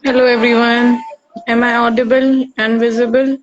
Hello everyone. Am I audible and visible?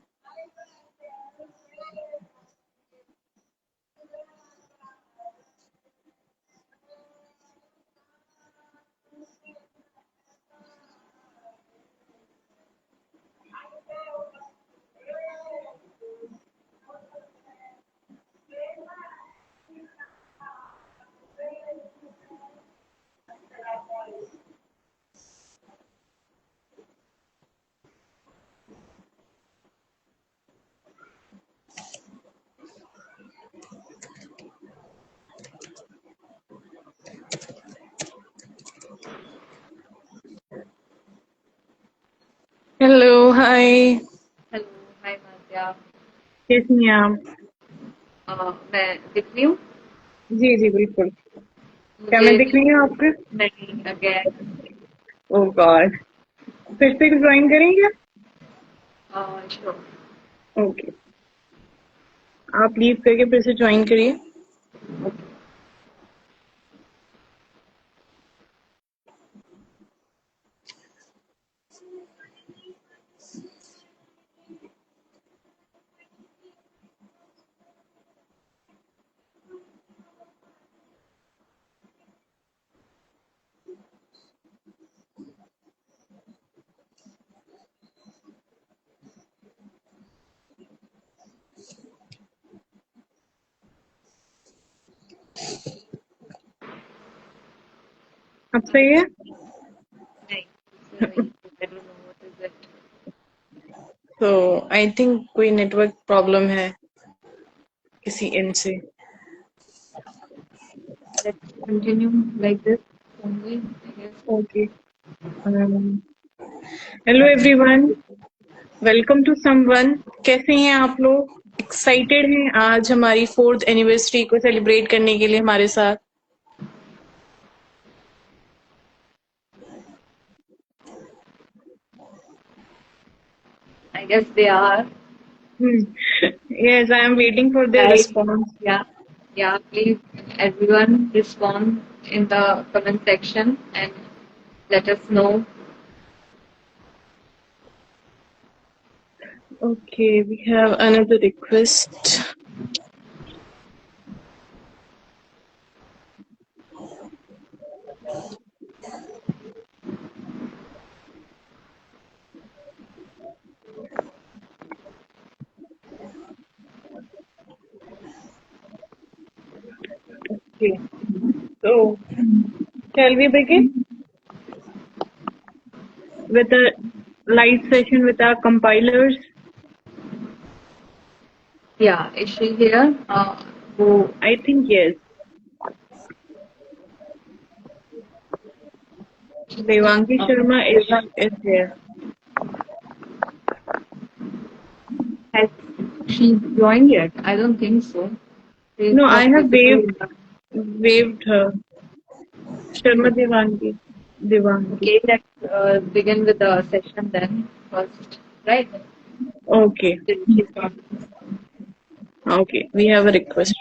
Hello, hi. Hello hi Madhya. कैसी हैं आप? मैं दिख रही हूँ। जी जी बिल्कुल। क्या मुझे मैं दिख रही हूँ आपको? नहीं अगेन ओह गॉड। फिर से ज्वाइन करेंगे? श्योर। ओके। आप लीव करके फिर से ज्वाइन करिए। अब सही है? नहीं I don't know what is it. तो आई थिंक कोई नेटवर्क प्रॉब्लम है किसी एंड से। Let's continue like this only I guess. Okay. Hello everyone, welcome to someone. कैसे हैं आप लोग? एक्साइटेड हैं आज हमारी 4th एनिवर्सरी को सेलिब्रेट करने के लिए हमारे साथ? I guess they are Yes, I am waiting for their right. response. या please everyone respond in the comment section and let us know. Okay, we have another request. Okay, so shall we begin with a live session with our compilers? या is she here? वो I think yes. Devangi Sharma is here. has she joined yet? I don't think so. She is No, I not have visible. waved her. Sharma Devangi. Devangi. Okay, let's begin with the session then first, right? Okay, She's not. okay. We have a request.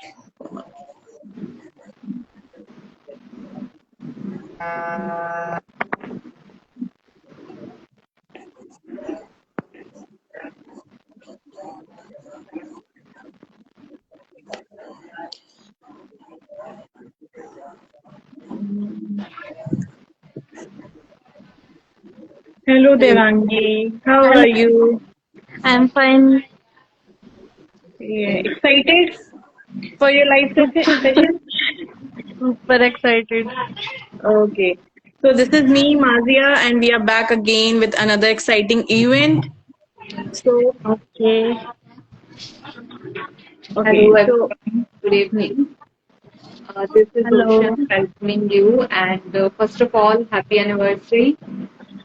Hello Devangi, how Hi, are you? I'm fine. Yeah, excited for your live session? Super excited. Okay. So this is me, Mazia, and we are back again with another exciting event. So, Okay. okay. Hello So, everyone. Good evening. This is Hello. Ocean welcoming you, and first of all, happy anniversary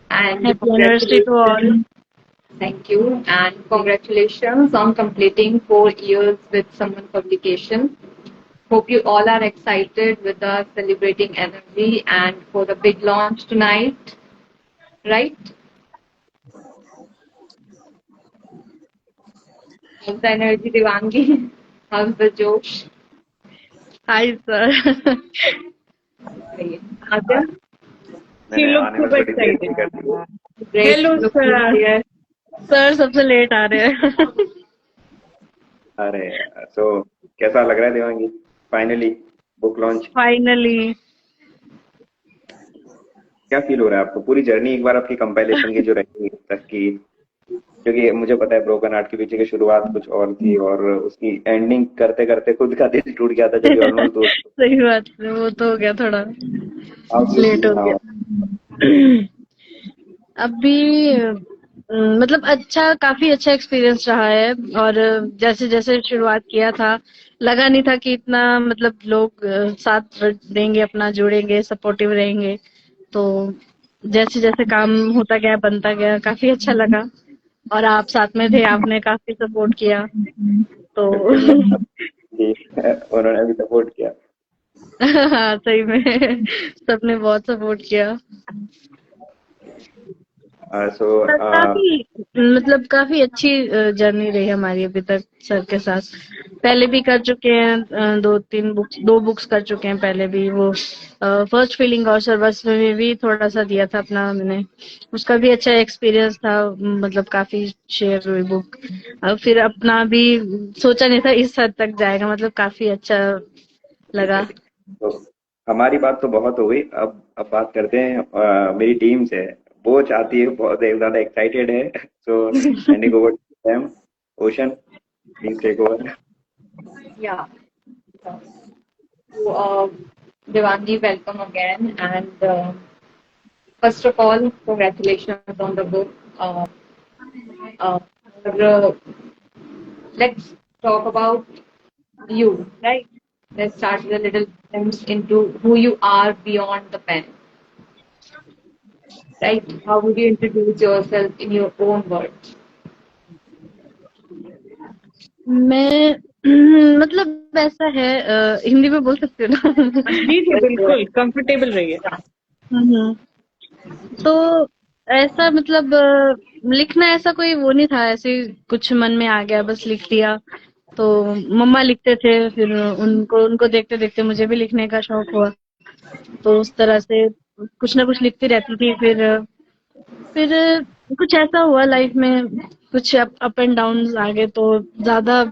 and Happy anniversary to all. congratulations. Thank you, and congratulations on completing 4 years with Someone Publication. Hope you all are excited with the celebrating energy and for the big launch tonight, right? How's the energy, Devangi? How's the Josh? Hi sir. Adya, She मैंने looks आने में super थोड़ी देर excited. कर दी। great. Hello, Looking sir. here. Sir सबसे late आ रहे हैं। अरे सो कैसा लग रहा है Devangi, finally book launch? Finally. क्या फील हो रहा है आपको? पूरी जर्नी एक बार आपकी कंपाइलेशन की जो रही अब तक की, क्योंकि मुझे पता है ब्रोकन हार्ट के पीछे की शुरुआत कुछ और थी और उसकी एंडिंग करते करते खुद का दिल टूट गया था, जो कि ऑलमोस्ट दोस्त। सही बात है, वो तो हो गया थोड़ा लेट हो गया। अभी मतलब अच्छा, काफी अच्छा एक्सपीरियंस रहा है। और जैसे जैसे शुरुआत किया था, लगा नहीं था कि इतना मतलब लोग साथ देंगे, अपना जुड़ेंगे, सपोर्टिव रहेंगे। तो जैसे जैसे काम होता गया, बनता गया, काफी अच्छा लगा। और आप साथ में थे, आपने काफी सपोर्ट किया। तो बिल्कुल मतलब कि उन्होंने भी सपोर्ट किया। हाँ सही में सबने बहुत सपोर्ट किया। सो पर काफी मतलब काफी अच्छी जर्नी रही हमारी अभी तक सर के साथ। पहले भी कर चुके हैं, दो बुक्स कर चुके हैं पहले भी। वो फर्स्ट फीलिंग और सर्वस में भी थोड़ा सा दिया था अपना मैंने, उसका भी अच्छा एक्सपीरियंस था। मतलब काफी शेयर हुई बुक। फिर अपना भी सोचा नहीं था इस हद तक जाएगा, मतलब काफी अच्छा लगा। तो हमारी बात तो बहुत हो गई, अब बात करते हैं मेरी टीम से। वो चाहती है, बहुत ज्यादा एक्साइटेड है। So handing over to them. Ocean, please take over. Yeah. So, Devangi, welcome again. And first of all, congratulations on the book. Uh, uh, let's talk about you, right? Let's start with a little glimpse into who you are beyond the pen, right? How would you introduce yourself in your own words? मैं मतलब ऐसा है, हिंदी में बोल सकती हूँ ना? जी जी बिल्कुल कंफर्टेबल रहिए। हम्म। तो ऐसा मतलब लिखना ऐसा कोई वो नहीं था, ऐसे कुछ मन में आ गया बस लिख दिया। तो मम्मा लिखते थे, फिर उनको उनको देखते देखते मुझे भी लिखने का शौक हुआ। तो उस तरह से कुछ ना कुछ लिखती रहती थी। फिर कुछ ऐसा हुआ लाइफ में, कुछ अप एंड डाउन आ गए, तो ज्यादा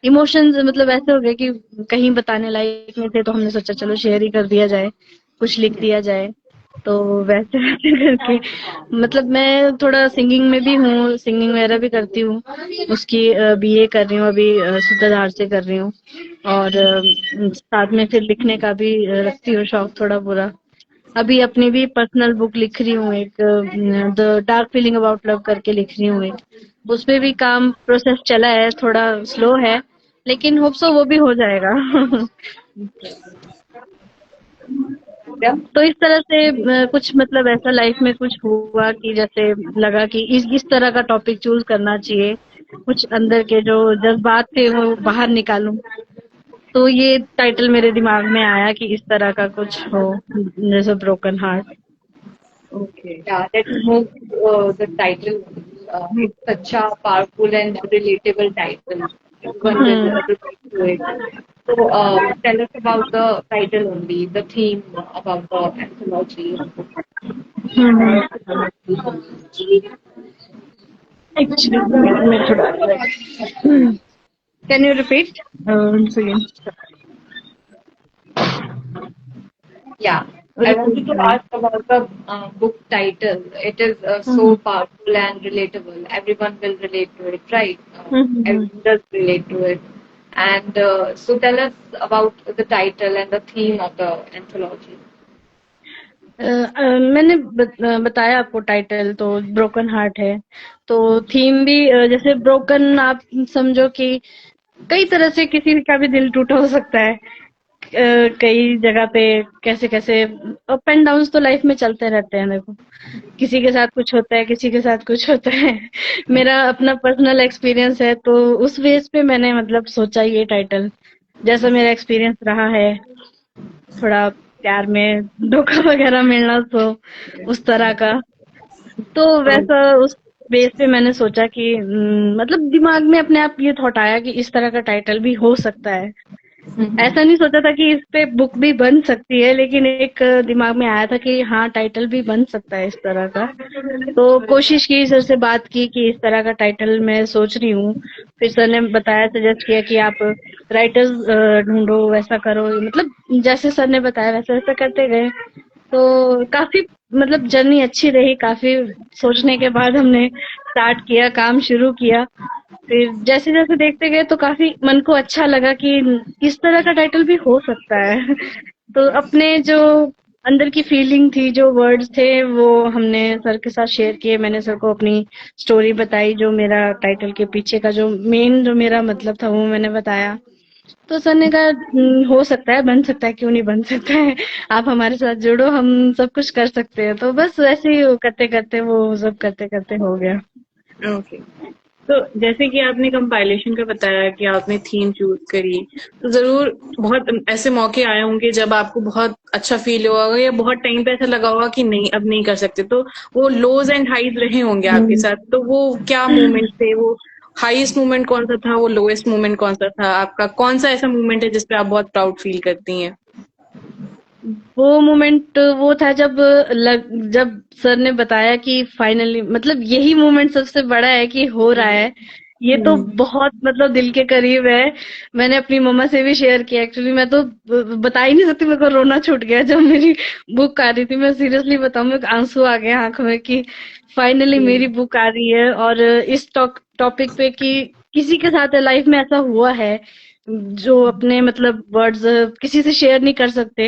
इमोशंस मतलब ऐसे हो गए कि कहीं बताने लायक नहीं थे। तो हमने सोचा चलो शेयर ही कर दिया जाए, कुछ लिख दिया जाए। तो वैसे वैसे करके मतलब मैं थोड़ा सिंगिंग में भी हूँ, सिंगिंग वगैरह भी करती हूँ। उसकी बीए कर रही हूँ अभी, सूत्रधार से कर रही हूँ। और साथ में फिर लिखने का भी रखती हूँ शौक थोड़ा पूरा। अभी अपनी भी पर्सनल बुक लिख रही हूँ, एक the dark feeling about love करके लिख रही हूँ एक। उसपे भी काम प्रोसेस चला है, थोड़ा स्लो है, लेकिन होप सो वो भी हो जाएगा। Yeah. तो इस तरह से कुछ मतलब ऐसा लाइफ में कुछ हुआ कि जैसे लगा कि इस तरह का टॉपिक चूज करना चाहिए, कुछ अंदर के जो जज्बात थे वो बाहर निकालूं। तो ये टाइटल मेरे दिमाग में आया कि इस तरह का कुछ हो, जैसे broken heart. Okay. Yeah, let's move to the title. It's such a powerful and relatable title. Everyone will hmm. relate to it. So, tell us about the title only, the theme about the anthology. Actually मैं थोड़ा can you repeat again? Yeah, I wanted to ask about the book title. It is so powerful and relatable. Everyone will relate to it, right? Everyone does relate to it. And so, tell us about the title and the theme of the anthology. मैंने बताया आपको, title तो broken heart है। तो theme भी जैसे broken, आप समझो कि कई तरह से किसी का भी दिल टूटा हो सकता है। कई जगह पे कैसे कैसे अप एंड डाउन तो लाइफ में चलते रहते हैं। देखो, किसी के साथ कुछ होता है, किसी के साथ कुछ होता है। मेरा अपना पर्सनल एक्सपीरियंस है, तो उस बेस पे मैंने मतलब सोचा ये टाइटल। जैसा मेरा एक्सपीरियंस रहा है, थोड़ा प्यार में धोखा वगैरह मिलना, तो उस तरह का। तो वैसा उस बेस पे मैंने सोचा कि मतलब दिमाग में अपने आप ये थॉट आया कि इस तरह का टाइटल भी हो सकता है। ऐसा नहीं सोचा था कि इस पे बुक भी बन सकती है, लेकिन एक दिमाग में आया था कि हाँ टाइटल भी बन सकता है इस तरह का। तो कोशिश की, सर से बात की कि इस तरह का टाइटल मैं सोच रही हूँ। फिर सर ने बताया, सजेस्ट किया कि आप राइटर्स ढूंढो, वैसा करो, मतलब जैसे सर ने बताया वैसे वैसे करते गए। तो काफी मतलब जर्नी अच्छी रही। काफी सोचने के बाद हमने स्टार्ट किया, काम शुरू किया। फिर जैसे जैसे देखते गए तो काफी मन को अच्छा लगा कि इस तरह का टाइटल भी हो सकता है। तो अपने जो अंदर की फीलिंग थी, जो वर्ड्स थे, वो हमने सर के साथ शेयर किए। मैंने सर को अपनी स्टोरी बताई, जो मेरा टाइटल के पीछे का जो मेन जो मेरा मतलब था वो मैंने बताया। तो सर ने कहा हो सकता है, बन सकता है, क्यों नहीं बन सकता है, आप हमारे साथ जुड़ो, हम सब कुछ कर सकते हैं। तो बस वैसे ही करते करते वो सब करते करते हो गया। ओके। तो जैसे कि आपने कंपाइलेशन का बताया कि आपने थीम चूज करी, तो जरूर बहुत ऐसे मौके आए होंगे जब आपको बहुत अच्छा फील हुआ होगा या बहुत टाइम पे ऐसा लगा होगा कि नहीं अब नहीं कर सकते, तो वो लोज एंड हाईज रहे होंगे आपके साथ। तो वो क्या मोमेंट थे? वो हाईएस्ट मोमेंट कौन सा था? वो लोएस्ट मोमेंट कौन सा था? आपका कौन सा ऐसा मोमेंट है जिसपे आप बहुत प्राउड फील करती हैं? वो मोमेंट वो था जब सर ने बताया कि फाइनली मतलब यही मोमेंट सबसे बड़ा है कि हो रहा है। ये तो बहुत मतलब दिल के करीब है। मैंने अपनी मम्मा से भी शेयर किया। एक्चुअली मैं तो बता ही नहीं सकती, मेरे को रोना छूट गया जब मेरी बुक आ रही थी। मैं सीरियसली बताऊं, मेरे को आंसू आ गए आंखों में कि फाइनली मेरी बुक आ रही है। और इस टॉपिक पे कि किसी के साथ लाइफ में ऐसा हुआ है जो अपने मतलब वर्ड्स किसी से शेयर नहीं कर सकते,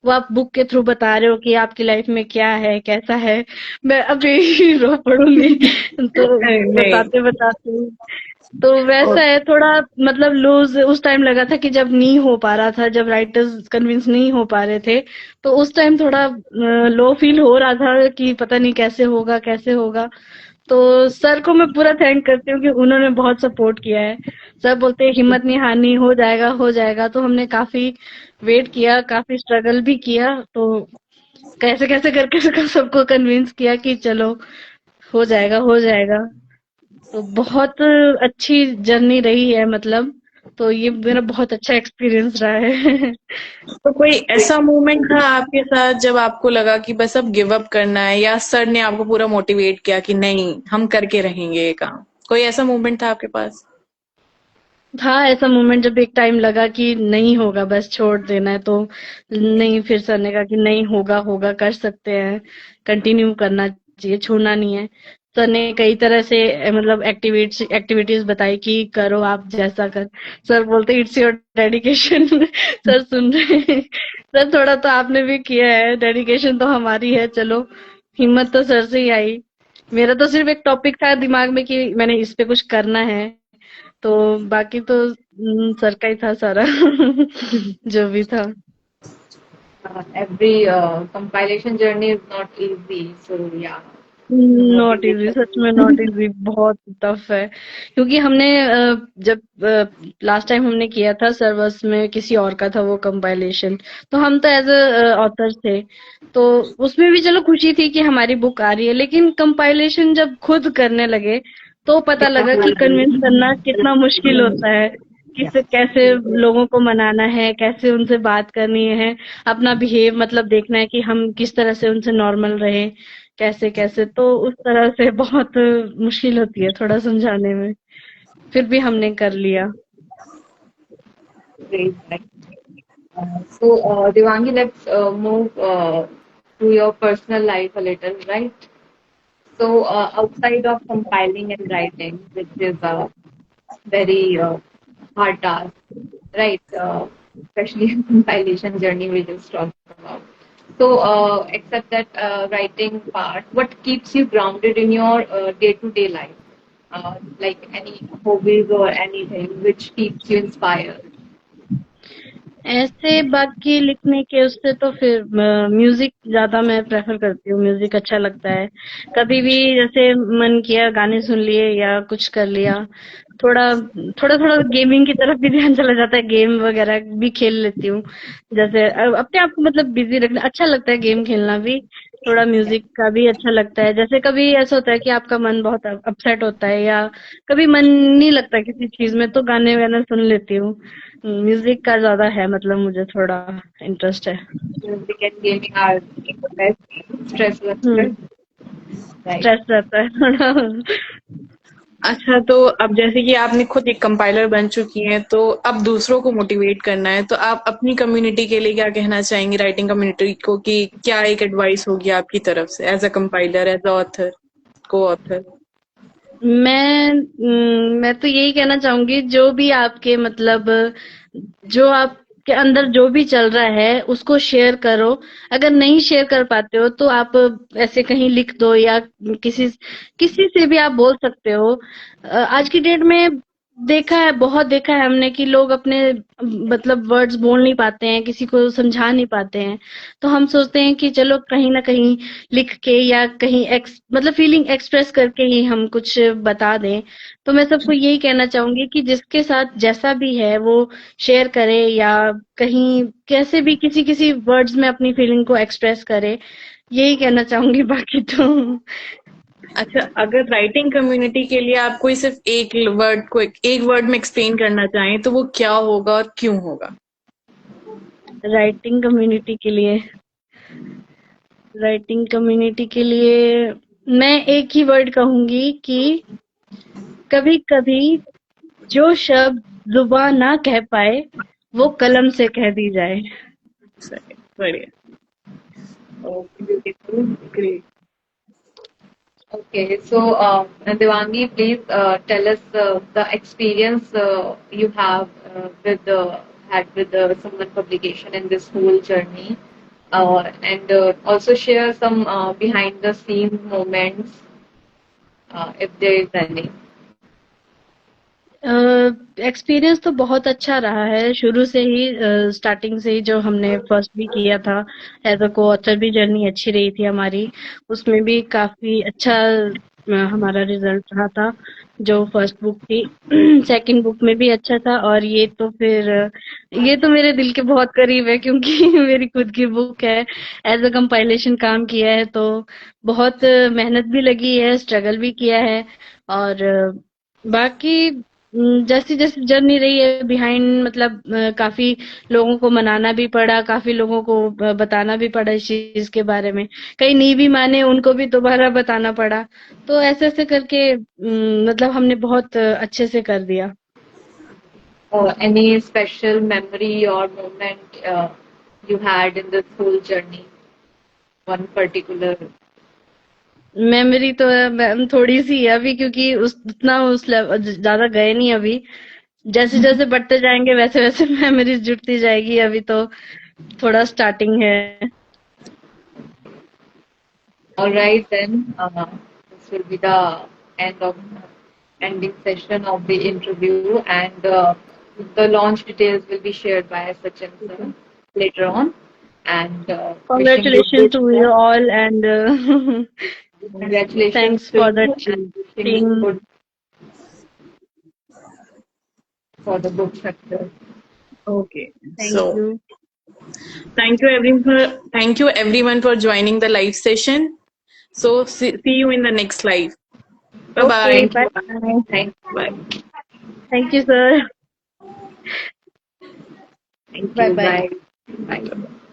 वो आप बुक के थ्रू बता रहे हो कि आपकी लाइफ में क्या है, कैसा है। मैं अभी रो पड़ूंगी तो नहीं। बताते बताते। तो वैसा है थोड़ा, मतलब लूज उस टाइम लगा था कि जब नहीं हो पा रहा था, जब राइटर्स कन्विंस नहीं हो पा रहे थे, तो उस टाइम थोड़ा लो फील हो रहा था कि पता नहीं कैसे होगा कैसे होगा। तो सर को मैं पूरा थैंक करती हूँ कि उन्होंने बहुत सपोर्ट किया है। सर बोलते हैं हिम्मत नहीं हारनी, हो जाएगा हो जाएगा। तो हमने काफी वेट किया, काफी स्ट्रगल भी किया। तो कैसे कैसे करके सबको कन्विंस किया कि चलो हो जाएगा हो जाएगा। तो बहुत अच्छी जर्नी रही है मतलब। तो ये मेरा बहुत अच्छा एक्सपीरियंस रहा है। तो कोई ऐसा मोमेंट था आपके साथ जब आपको लगा कि बस अब गिव अप करना है, या सर ने आपको पूरा मोटिवेट किया कि नहीं हम करके रहेंगे ये काम? कोई ऐसा मोमेंट था आपके पास? था ऐसा मोमेंट जब एक टाइम लगा कि नहीं होगा, बस छोड़ देना है। तो नहीं, फिर सर ने कहा कि नहीं होगा होगा, कर सकते हैं, कंटिन्यू करना चाहिए, छोड़ना नहीं है। सर ने कई तरह से मतलब एक्टिविटीज बताई कि करो आप जैसा कर। सर बोलते इट्स योर डेडिकेशन। सर सुन रहे हैं। सर थोड़ा तो आपने भी किया है, डेडिकेशन तो हमारी है। चलो, हिम्मत तो सर से ही आई। मेरा तो सिर्फ एक टॉपिक था दिमाग में कि मैंने इस पे कुछ करना है। तो बाकी तो सर का ही था सारा। जो भी था। Every compilation journey is not easy. So yeah, the not easy, motivation. सच में नॉट इजी, बहुत टफ है। क्योंकि हमने जब लास्ट टाइम हमने किया था सर्वर्स में, किसी और का था वो कंपाइलेशन। तो हम तो एज ऑथर थे, तो उसमें भी चलो खुशी थी कि हमारी बुक आ रही है। लेकिन कंपाइलेशन जब खुद करने लगे तो पता लगा कि कन्विंस करना कितना मुश्किल होता है। किस कैसे लोगों को मनाना है, कैसे उनसे बात करनी है, अपना बिहेव मतलब देखना है कि हम किस तरह से उनसे नॉर्मल रहे, कैसे कैसे। तो उस तरह से बहुत मुश्किल होती है थोड़ा समझाने में। फिर भी हमने कर लिया। Great. So, Devangi, let's move to your personal life a little, right? So, outside of compiling and writing, which is a very hard task, right? Especially compilation journey we just talked about. So, except that writing part, what keeps you grounded in your day-to-day life? Like any hobbies or anything which keeps you inspired? ऐसे बाकी लिखने के उससे तो फिर music ज्यादा मैं prefer करती हूँ। म्यूजिक अच्छा लगता है। कभी भी जैसे मन किया गाने सुन लिए या कुछ कर लिया। थोड़ा थोड़ा थोड़ा गेमिंग की तरफ भी ध्यान चला जाता है, गेम वगैरह भी खेल लेती हूँ। जैसे अपने आप को मतलब बिजी रखना अच्छा लगता है, गेम खेलना भी। थोड़ा म्यूजिक का भी अच्छा लगता है। जैसे कभी ऐसा होता है कि आपका मन बहुत अपसेट होता है या कभी मन नहीं लगता किसी चीज में, तो गाने वाने सुन लेती हूँ। म्यूजिक का ज्यादा है, मतलब मुझे थोड़ा इंटरेस्ट है। Music and gaming are the best stress hmm, buster. Right. Stress रहता है थोड़ा। अच्छा, तो अब जैसे कि आपने खुद एक कंपाइलर बन चुकी हैं, तो अब दूसरों को मोटिवेट करना है, तो आप अपनी कम्युनिटी के लिए क्या कहना चाहेंगी, राइटिंग कम्युनिटी को, कि क्या एक एडवाइस होगी आपकी तरफ से as a compiler, as a author, co-author? मैं तो यही कहना चाहूंगी, जो भी आपके मतलब जो आपके अंदर जो भी चल रहा है उसको शेयर करो। अगर नहीं शेयर कर पाते हो तो आप ऐसे कहीं लिख दो, या किसी किसी से भी आप बोल सकते हो। आज की डेट में देखा है, बहुत देखा है हमने कि लोग अपने मतलब वर्ड्स बोल नहीं पाते हैं, किसी को समझा नहीं पाते हैं। तो हम सोचते हैं कि चलो कहीं ना कहीं लिख के या कहीं मतलब फीलिंग एक्सप्रेस करके ही हम कुछ बता दें। तो मैं सबको यही कहना चाहूंगी कि जिसके साथ जैसा भी है वो शेयर करे, या कहीं कैसे भी किसी किसी वर्ड्स में अपनी फीलिंग को एक्सप्रेस करे। यही कहना चाहूंगी, बाकी तो अच्छा, अगर राइटिंग कम्युनिटी के लिए आप कोई सिर्फ एक वर्ड में एक्सप्लेन करना चाहें, तो वो क्या होगा और क्यों होगा? राइटिंग कम्युनिटी के लिए राइटिंग कम्युनिटी के लिए मैं एक ही वर्ड कहूंगी कि कभी कभी जो शब्द जुबान ना कह पाए वो कलम से कह दी जाए। सही, बढ़िया, Beautiful. Great. Okay, so Devangi, please tell us the experience you have had with the Samman publication in this whole journey, and also share some behind the scenes moments, if there is any. Experience तो बहुत अच्छा रहा है, शुरू से ही starting से ही जो हमने फर्स्ट भी किया था एज अ को ऑथर, भी जर्नी अच्छी रही थी हमारी। उसमें भी काफी अच्छा हमारा रिजल्ट रहा था, जो फर्स्ट बुक थी। सेकंड बुक में भी अच्छा था, और ये तो फिर ये तो मेरे दिल के बहुत करीब है, क्योंकि मेरी खुद की बुक है। एज अ कंपाइलेशन काम किया है, तो बहुत मेहनत भी लगी है, स्ट्रगल भी किया है। और बाकी जैसी जैसी जर्नी रही है बिहाइंड, मतलब काफी लोगों को मनाना भी पड़ा, काफी लोगों को बताना भी पड़ा इस चीज के बारे में। कई नहीं भी माने, उनको भी दोबारा बताना पड़ा। तो ऐसे ऐसे करके मतलब हमने बहुत अच्छे से कर दिया। Or any special memory or moment you had in this whole journey? One particular. Memory तो मैम थोड़ी सी है अभी, क्योंकि उस उतना उस लेवल ज्यादा गए नहीं अभी। जैसे जैसे बढ़ते जाएंगे वैसे वैसे मेमोरीज जुड़ती जाएगी, अभी तो थोड़ा स्टार्टिंग है। All right, then this will be the end of ending session of the interview, and the launch details will be shared by Sachin sir later on. And wishing you Congratulations good to you luck. all, and Congratulations thanks to for the you, and wishing you team. good for the book success. Okay, Thank so you. thank you everyone for joining the live session. So see you in the next live. Bye Okay, bye. Thank bye you. bye. Thank Bye. Thank you, sir. Thank Bye you. bye. Bye. Bye.